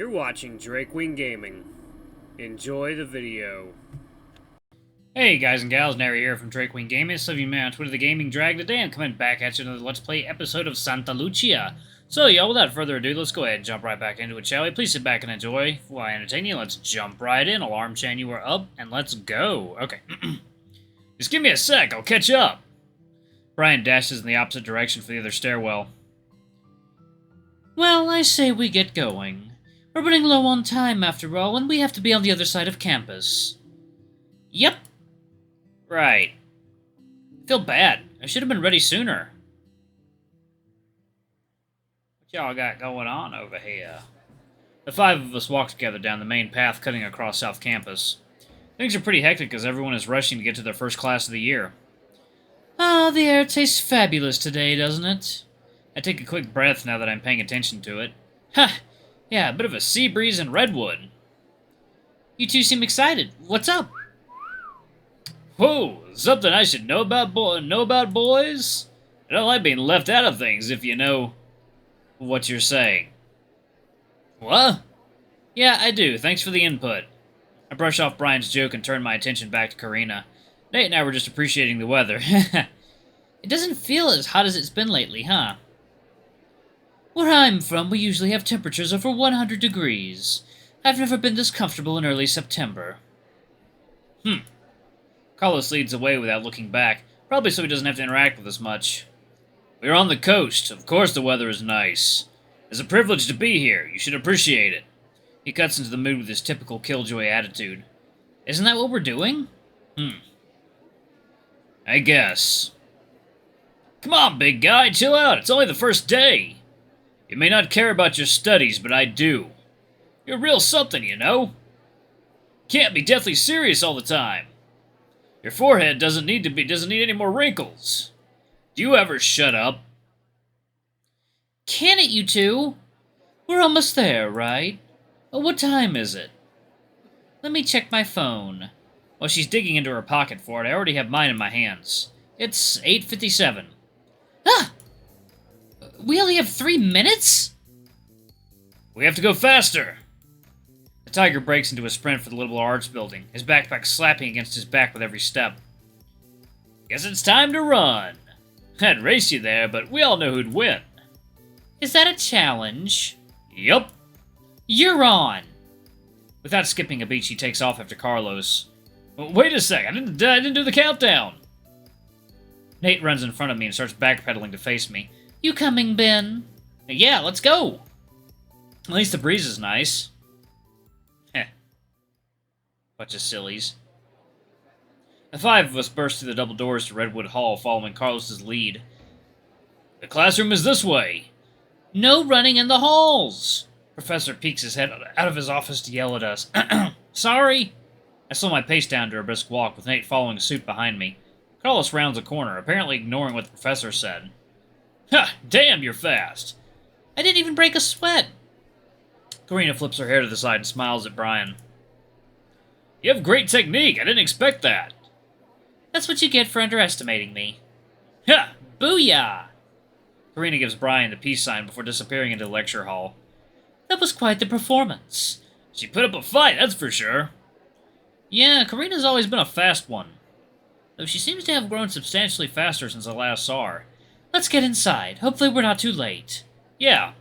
You're watching Drakewing Gaming. Enjoy the video. Hey guys and gals, Nary here from Drakewing Gaming. Some of you may on Twitter the Gaming Drag. Today I'm coming back at you another Let's Play episode of Santa Lucia. So y'all, without further ado, let's go ahead and jump right back into it, shall we? Please sit back and enjoy while I entertain you. Let's jump right in. Alarm chain, you are up, and let's go. Okay. Just give me a sec, I'll catch up. Brian dashes in the opposite direction for the other stairwell. Well, I say we get going. We're running low on time after all, and we have to be on the other side of campus. Yep. Right. I feel bad. I should have been ready sooner. What y'all got going on over here? The five of us walk together down the main path cutting across South Campus. Things are pretty hectic as everyone is rushing to get to their first class of the year. Ah, the air tastes fabulous today, doesn't it? I take a quick breath now that I'm paying attention to it. Ha! Yeah, a bit of a sea breeze in Redwood. You two seem excited. What's up? Whoa, something I should know about boys? I don't like being left out of things if you know what you're saying. What? Yeah, I do. Thanks for the input. I brush off Brian's joke and turn my attention back to Karina. Nate and I were just appreciating the weather. It doesn't feel as hot as it's been lately, huh? Where I'm from, we usually have temperatures over 100 degrees. I've never been this comfortable in early September. Carlos leads the way without looking back, probably so he doesn't have to interact with us much. We're on the coast. Of course the weather is nice. It's a privilege to be here. You should appreciate it. He cuts into the mood with his typical killjoy attitude. Isn't that what we're doing? I guess. Come on, big guy, chill out. It's only the first day. You may not care about your studies, but I do. You're real something, you know? Can't be deathly serious all the time. Your forehead doesn't need any more wrinkles. Do you ever shut up? Can it, you two? We're almost there, right? What time is it? Let me check my phone. While she's digging into her pocket for it, I already have mine in my hands. It's 8:57. Ah! We only have 3 minutes? We have to go faster! The tiger breaks into a sprint for the liberal arts building, his backpack slapping against his back with every step. Guess it's time to run. I'd race you there, but we all know who'd win. Is that a challenge? Yup. You're on! Without skipping a beat, she takes off after Carlos. Wait a sec, I didn't do the countdown! Nate runs in front of me and starts backpedaling to face me. You coming, Ben? Yeah, let's go! At least the breeze is nice. Heh. Bunch of sillies. The five of us burst through the double doors to Redwood Hall, following Carlos's lead. The classroom is this way! No running in the halls! Professor peeks his head out of his office to yell at us. Sorry! I slow my pace down to a brisk walk, with Nate following suit behind me. Carlos rounds a corner, apparently ignoring what the professor said. Ha! Damn, you're fast! I didn't even break a sweat! Karina flips her hair to the side and smiles at Brian. You have great technique, I didn't expect that. That's what you get for underestimating me. Ha! Booyah! Karina gives Brian the peace sign before disappearing into the lecture hall. That was quite the performance. She put up a fight, that's for sure. Yeah, Karina's always been a fast one. Though she seems to have grown substantially faster since I last saw her. Let's get inside. Hopefully we're not too late. Yeah.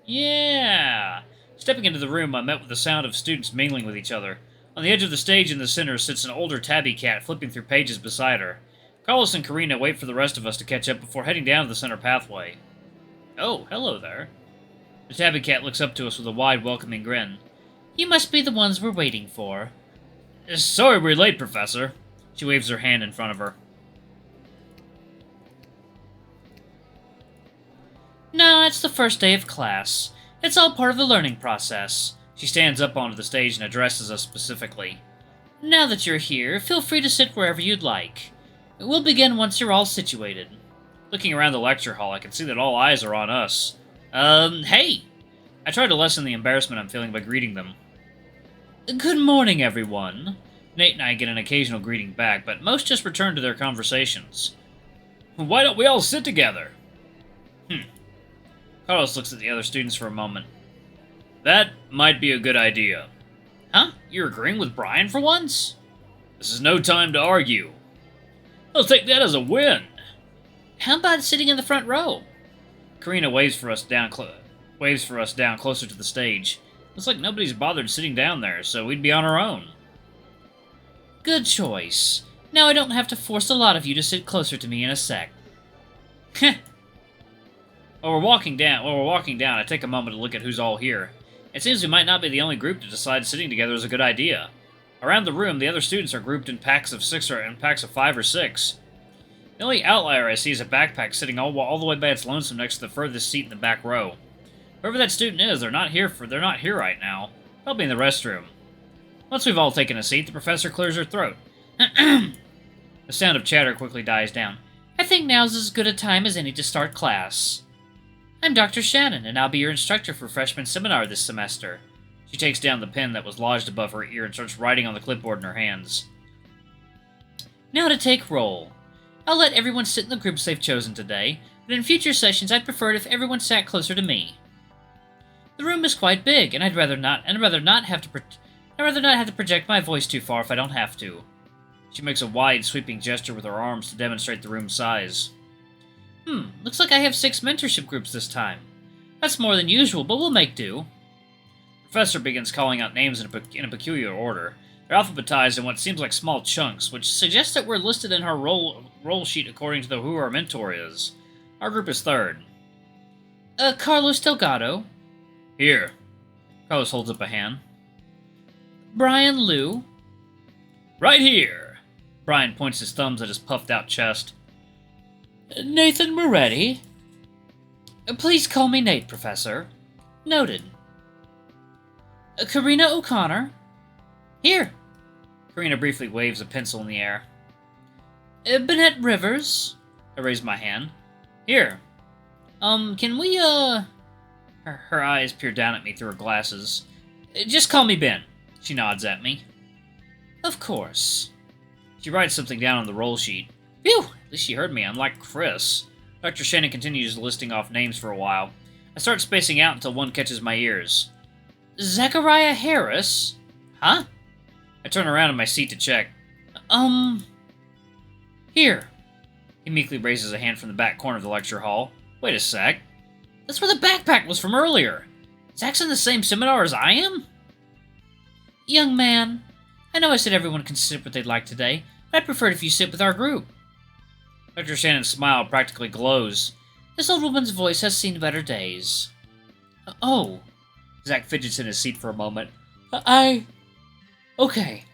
Yeah. Stepping into the room, I met with the sound of students mingling with each other. On the edge of the stage in the center sits an older tabby cat flipping through pages beside her. Carlos and Karina wait for the rest of us to catch up before heading down to the center pathway. Oh, hello there. The tabby cat looks up to us with a wide, welcoming grin. You must be the ones we're waiting for. Sorry we're late, Professor. She waves her hand in front of her. No, it's the first day of class. It's all part of the learning process. She stands up onto the stage and addresses us specifically. Now that you're here, feel free to sit wherever you'd like. We'll begin once you're all situated. Looking around the lecture hall, I can see that all eyes are on us. Hey! I try to lessen the embarrassment I'm feeling by greeting them. Good morning, everyone. Nate and I get an occasional greeting back, but most just return to their conversations. Why don't we all sit together? Carlos looks at the other students for a moment. That might be a good idea. Huh? You're agreeing with Brian for once? This is no time to argue. I'll take that as a win. How about sitting in the front row? Karina waves for us down closer to the stage. Looks like nobody's bothered sitting down there, so we'd be on our own. Good choice. Now I don't have to force a lot of you to sit closer to me in a sec. Heh. While we're walking down, I take a moment to look at who's all here. It seems we might not be the only group to decide sitting together is a good idea. Around the room, the other students are grouped in packs of 5 or 6. The only outlier I see is a backpack sitting all the way by its lonesome next to the furthest seat in the back row. Whoever that student is, they're not here right now. Probably in the restroom. Once we've all taken a seat, the professor clears her throat. The sound of chatter quickly dies down. I think now's as good a time as any to start class. I'm Dr. Shannon, and I'll be your instructor for freshman seminar this semester. She takes down the pen that was lodged above her ear and starts writing on the clipboard in her hands. Now to take roll. I'll let everyone sit in the groups they've chosen today, but in future sessions I'd prefer it if everyone sat closer to me. The room is quite big, and I'd rather not have to project my voice too far if I don't have to. She makes a wide, sweeping gesture with her arms to demonstrate the room's size. Looks like I have 6 mentorship groups this time. That's more than usual, but we'll make do. The professor begins calling out names in a peculiar order. They're alphabetized in what seems like small chunks, which suggests that we're listed in her roll sheet according to who our mentor is. Our group is 3rd. Carlos Delgado. Here. Carlos holds up a hand. Brian Liu. Right here. Brian points his thumbs at his puffed-out chest. Nathan Moretti. Please call me Nate, Professor. Noted. Karina O'Connor. Here. Karina briefly waves a pencil in the air. Bennett Rivers. I raise my hand. Here. Can we, Her eyes peer down at me through her glasses. Just call me Ben. She nods at me. Of course. She writes something down on the roll sheet. Phew! At least she heard me, unlike Chris. Dr. Shannon continues listing off names for a while. I start spacing out until one catches my ears. Zachariah Harris? Huh? I turn around in my seat to check. Here. He meekly raises a hand from the back corner of the lecture hall. Wait a sec. That's where the backpack was from earlier. Zach's in the same seminar as I am? Young man, I know I said everyone can sit what they'd like today, but I'd prefer it if you sit with our group. Dr. Shannon's smile practically glows. This old woman's voice has seen better days. Oh. Zach fidgets in his seat for a moment. Okay.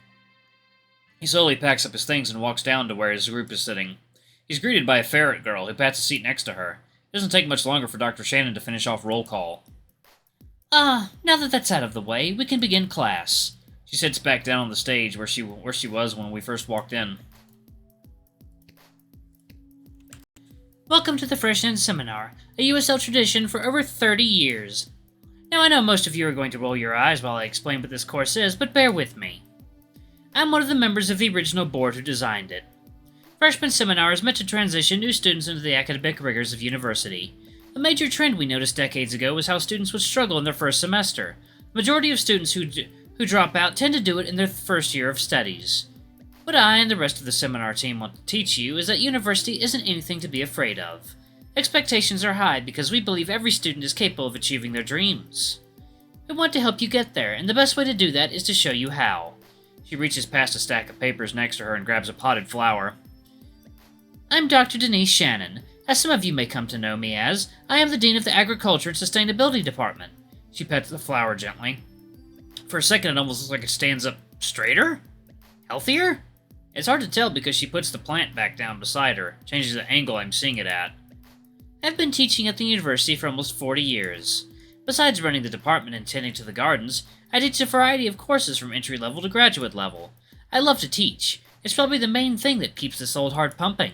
He slowly packs up his things and walks down to where his group is sitting. He's greeted by a ferret girl who pats a seat next to her. It doesn't take much longer for Dr. Shannon to finish off roll call. Now that that's out of the way, we can begin class. She sits back down on the stage where she was when we first walked in. Welcome to the Freshman Seminar, a USL tradition for over 30 years. Now I know most of you are going to roll your eyes while I explain what this course is, but bear with me. I'm one of the members of the original board who designed it. Freshman Seminar is meant to transition new students into the academic rigors of university. A major trend we noticed decades ago was how students would struggle in their first semester. The majority of students who drop out tend to do it in their first year of studies. What I and the rest of the seminar team want to teach you is that university isn't anything to be afraid of. Expectations are high because we believe every student is capable of achieving their dreams. We want to help you get there, and the best way to do that is to show you how. She reaches past a stack of papers next to her and grabs a potted flower. I'm Dr. Denise Shannon. As some of you may come to know me as, I am the Dean of the Agriculture and Sustainability Department. She pets the flower gently. For a second, it almost looks like it stands up straighter? Healthier? It's hard to tell because she puts the plant back down beside her, changes the angle I'm seeing it at. I've been teaching at the university for almost 40 years. Besides running the department and tending to the gardens, I teach a variety of courses from entry level to graduate level. I love to teach. It's probably the main thing that keeps this old heart pumping.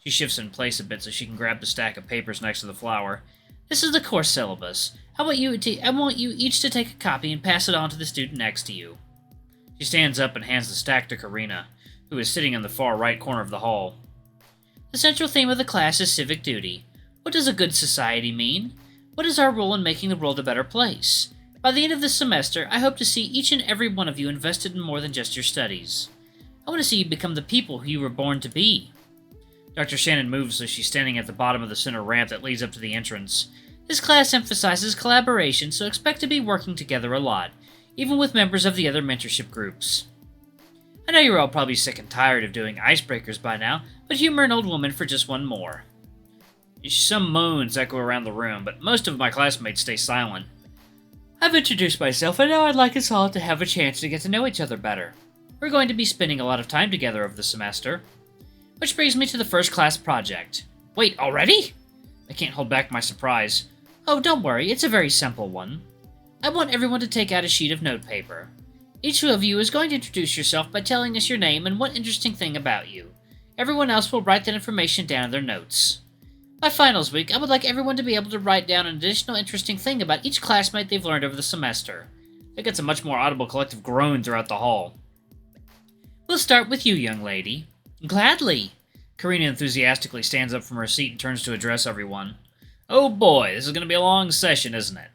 She shifts in place a bit so she can grab the stack of papers next to the flower. This is the course syllabus. I want you each to take a copy and pass it on to the student next to you. She stands up and hands the stack to Karina, who is sitting in the far right corner of the hall. The central theme of the class is civic duty. What does a good society mean? What is our role in making the world a better place? By the end of this semester, I hope to see each and every one of you invested in more than just your studies. I want to see you become the people who you were born to be. Dr. Shannon moves so she's standing at the bottom of the center ramp that leads up to the entrance. This class emphasizes collaboration, so expect to be working together a lot, even with members of the other mentorship groups. I know you're all probably sick and tired of doing icebreakers by now, but humor an old woman for just one more. Some moans echo around the room, but most of my classmates stay silent. I've introduced myself, and now I'd like us all to have a chance to get to know each other better. We're going to be spending a lot of time together over the semester. Which brings me to the first class project. Wait, already? I can't hold back my surprise. Oh, don't worry, it's a very simple one. I want everyone to take out a sheet of notepaper. Each of you is going to introduce yourself by telling us your name and one interesting thing about you. Everyone else will write that information down in their notes. By finals week, I would like everyone to be able to write down an additional interesting thing about each classmate they've learned over the semester. It gets a much more audible collective groan throughout the hall. We'll start with you, young lady. Gladly. Karina enthusiastically stands up from her seat and turns to address everyone. Oh boy, this is going to be a long session, isn't it?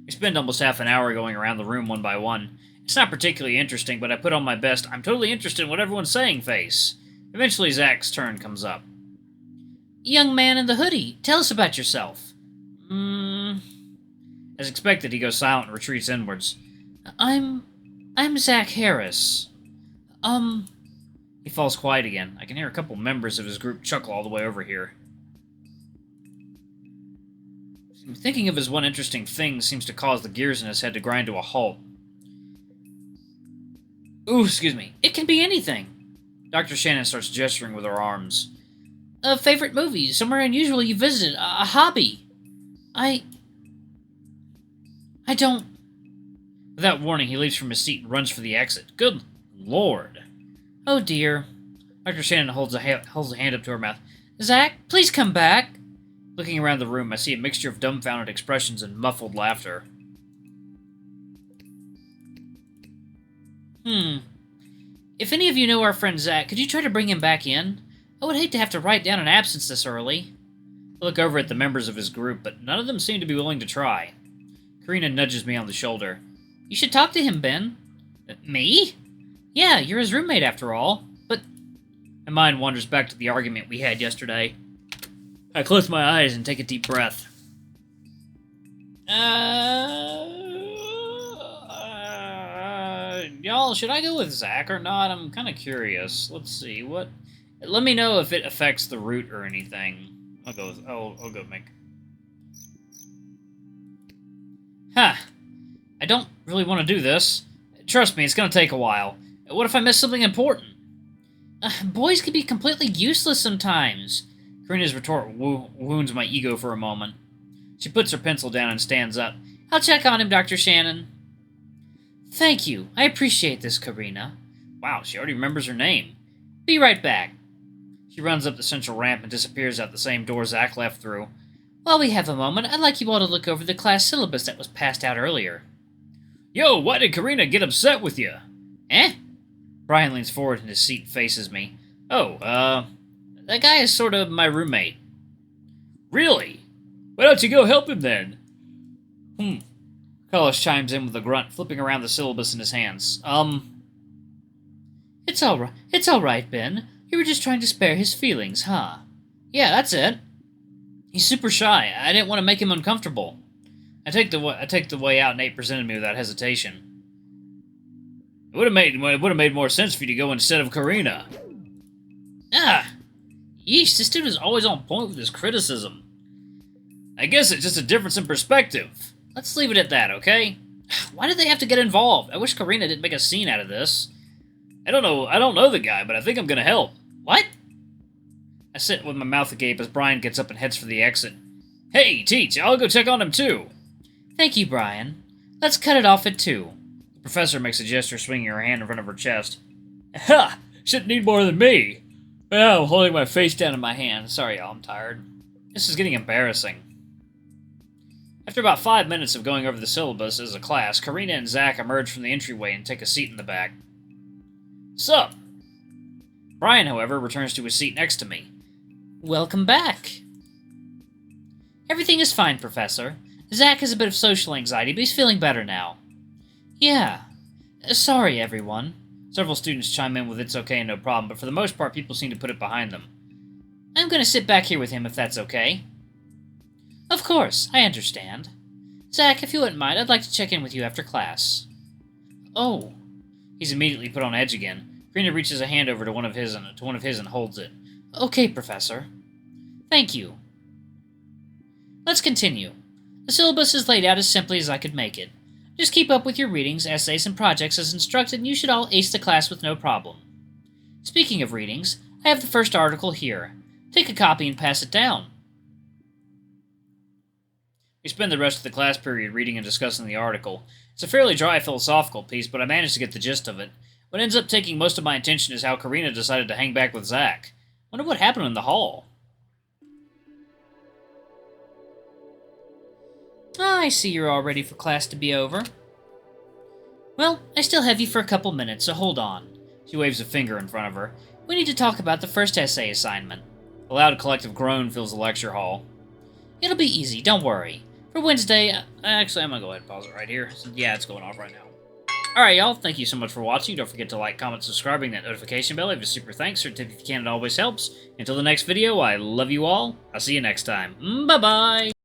We spend almost half an hour going around the room one by one. It's not particularly interesting, but I put on my best I'm totally interested in what everyone's saying face. Eventually Zach's turn comes up. Young man in the hoodie, tell us about yourself. As expected, he goes silent and retreats inwards. I'm Zach Harris. He falls quiet again. I can hear a couple members of his group chuckle all the way over here. Thinking of his one interesting thing seems to cause the gears in his head to grind to a halt. Ooh, excuse me. It can be anything. Dr. Shannon starts gesturing with her arms. A favorite movie, somewhere unusual you visited, a hobby. I don't... Without warning, he leaps from his seat and runs for the exit. Good lord. Oh dear. Dr. Shannon holds a hand up to her mouth. Zach, please come back. Looking around the room, I see a mixture of dumbfounded expressions and muffled laughter. If any of you know our friend Zach, could you try to bring him back in? I would hate to have to write down an absence this early. I look over at the members of his group, but none of them seem to be willing to try. Karina nudges me on the shoulder. You should talk to him, Ben. Me? Yeah, you're his roommate after all. But... My mind wanders back to the argument we had yesterday. I close my eyes and take a deep breath. Y'all, should I go with Zach or not? I'm kind of curious. Let's see, what... Let me know if it affects the route or anything. I'll go Mick. Huh. I don't really want to do this. Trust me, it's going to take a while. What if I miss something important? Boys can be completely useless sometimes. Karina's retort wounds my ego for a moment. She puts her pencil down and stands up. I'll check on him, Dr. Shannon. Thank you. I appreciate this, Karina. Wow, she already remembers her name. Be right back. She runs up the central ramp and disappears out the same door Zach left through. While we have a moment, I'd like you all to look over the class syllabus that was passed out earlier. Yo, why did Karina get upset with you? Eh? Brian leans forward in his seat and faces me. Oh, that guy is sort of my roommate. Really? Why don't you go help him then? Carlos chimes in with a grunt, flipping around the syllabus in his hands. It's all right, Ben. You were just trying to spare his feelings, huh? Yeah, that's it. He's super shy. I didn't want to make him uncomfortable. I take the way out Nate presented me without hesitation. It would have made more sense for you to go instead of Karina. Yeesh, this dude is always on point with his criticism. I guess it's just a difference in perspective. Let's leave it at that, okay? Why did they have to get involved? I wish Karina didn't make a scene out of this. I don't know the guy, but I think I'm gonna help. What? I sit with my mouth agape as Brian gets up and heads for the exit. Hey, Teach, I'll go check on him too. Thank you, Brian. Let's cut it off at 2. The professor makes a gesture, swinging her hand in front of her chest. Ha! Shouldn't need more than me. Well, I'm holding my face down in my hand. Sorry, y'all, I'm tired. This is getting embarrassing. After about 5 minutes of going over the syllabus as a class, Karina and Zach emerge from the entryway and take a seat in the back. Sup? Brian, however, returns to his seat next to me. Welcome back. Everything is fine, Professor. Zach has a bit of social anxiety, but he's feeling better now. Yeah. Sorry, everyone. Several students chime in with it's okay and no problem, but for the most part, people seem to put it behind them. I'm going to sit back here with him if that's okay. Of course, I understand. Zach, if you wouldn't mind, I'd like to check in with you after class. Oh. He's immediately put on edge again. Karina reaches a hand over to one of his and holds it. Okay, Professor. Thank you. Let's continue. The syllabus is laid out as simply as I could make it. Just keep up with your readings, essays, and projects as instructed, and you should all ace the class with no problem. Speaking of readings, I have the first article here. Take a copy and pass it down. We spend the rest of the class period reading and discussing the article. It's a fairly dry philosophical piece, but I managed to get the gist of it. What ends up taking most of my attention is how Karina decided to hang back with Zach. Wonder what happened in the hall. I see you're all ready for class to be over. Well, I still have you for a couple minutes, so hold on. She waves a finger in front of her. We need to talk about the first essay assignment. A loud collective groan fills the lecture hall. It'll be easy, don't worry. For Wednesday, actually, I'm gonna go ahead and pause it right here. Yeah, it's going off right now. Alright, y'all, thank you so much for watching. Don't forget to like, comment, subscribe, ring that notification bell. I have a super thanks. Or tip if you can, it always helps. Until the next video, I love you all. I'll see you next time. Bye-bye!